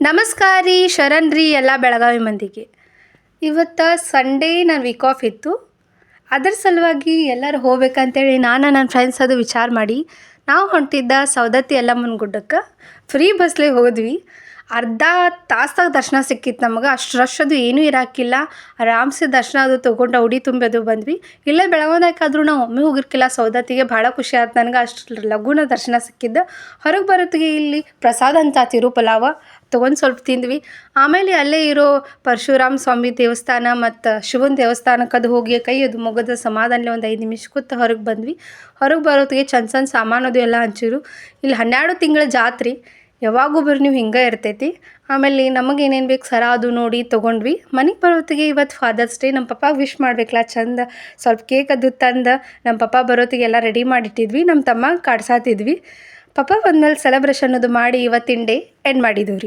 ನಮಸ್ಕಾರ ರೀ, ಶರಣ್ ರೀ ಎಲ್ಲ ಬೆಳಗಾವಿ ಮಂದಿಗೆ. ಇವತ್ತು ಸಂಡೇ ನಾನು ವೀಕ್ ಆಫ್ ಇತ್ತು. ಅದ್ರ ಸಲುವಾಗಿ ಎಲ್ಲರೂ ಹೋಗ್ಬೇಕಂತೇಳಿ ನಾನು ನನ್ನ ಫ್ರೆಂಡ್ಸ್ ಅದು ವಿಚಾರ ಮಾಡಿ ನಾವು ಹೊಂಟಿದ್ದ ಸವದತ್ತಿ ಯಲ್ಲಮ್ಮನ ಗುಡ್ಡಕ್ಕೆ ಫ್ರೀ ಬಸ್ಲೆ ಹೋದ್ವಿ. ಅರ್ಧ ತಾಸ್ದಾಗ ದರ್ಶನ ಸಿಕ್ಕಿತ್ತು ನಮಗೆ. ಅಷ್ಟು ರಶ್ ಅದು ಏನೂ ಇರಾಕಿಲ್ಲ. ಆರಾಮ್ಸೆ ದರ್ಶನ ಅದು ತೊಗೊಂಡು ಉಡಿ ತುಂಬಿ ಅದು ಬಂದ್ವಿ. ಇಲ್ಲೇ ಬೆಳಗಾವ್ದಾಗಾದ್ರೂ ನಾವು ಒಮ್ಮೆ ಹೋಗಿರ್ಕಿಲ್ಲ ಸವದತ್ತಿಗೆ. ಭಾಳ ಖುಷಿ ಆಯ್ತು ನನಗೆ, ಅಷ್ಟು ಲಘುನ ದರ್ಶನ ಸಿಕ್ಕಿದ್ದು. ಹೊರಗೆ ಬರೋತ್ತಿಗೆ ಇಲ್ಲಿ ಪ್ರಸಾದ ಅಂತ ತಿರು ಪಲಾವ ತೊಗೊಂಡು ಸ್ವಲ್ಪ ತಿಂದ್ವಿ. ಆಮೇಲೆ ಅಲ್ಲೇ ಇರೋ ಪರಶುರಾಮ ಸ್ವಾಮಿ ದೇವಸ್ಥಾನ ಮತ್ತು ಶಿವನ ದೇವಸ್ಥಾನಕ್ಕೆ ಅದು ಹೋಗಿ ಕೈ ಅದು ಮುಗಿದ ಸಮಾಧಾನಲೆ ಒಂದು 5 ನಿಮಿಷ ಕೂತು ಹೊರಗೆ ಬಂದ್ವಿ. ಹೊರಗೆ ಬರೋತ್ತಿಗೆ ಚಂದ ಸಾಮಾನು ಅದು ಎಲ್ಲ ಹಂಚಿರು. ಇಲ್ಲಿ 12 ತಿಂಗಳ ಜಾತ್ರೆ, ಯಾವಾಗೂ ಬರ್ರಿ ನೀವು ಹಿಂಗೆ ಇರ್ತೈತಿ. ಆಮೇಲೆ ನಮಗೆ ಏನೇನು ಬೇಕು ಸರ ಅದು ನೋಡಿ ತೊಗೊಂಡ್ವಿ. ಮನೆಗೆ ಬರೋತ್ತಿಗೆ ಇವತ್ತು ಫಾದರ್ಸ್ ಡೇ. ನಮ್ಮ ಪಪ್ಪಾಗೆ ವಿಶ್ ಮಾಡಬೇಕಲ್ಲ, ಚಂದ ಸ್ವಲ್ಪ ಕೇಕ್ ಅದು ತಂದು ನಮ್ಮ ಪಪ್ಪ ಬರೋತ್ತಿಗೆ ಎಲ್ಲ ರೆಡಿ ಮಾಡಿಟ್ಟಿದ್ವಿ. ನಮ್ಮ ತಮ್ಮ ಕಾಡ್ಸಾತಿದ್ವಿ. ಪಪ್ಪ ಬಂದಮೇಲೆ ಸೆಲೆಬ್ರೇಷನ್ ಅದು ಮಾಡಿ ಇವತ್ತಿನ ಡೇ ಎಂಡ್ ಮಾಡಿದ್ದೀವಿ ರೀ.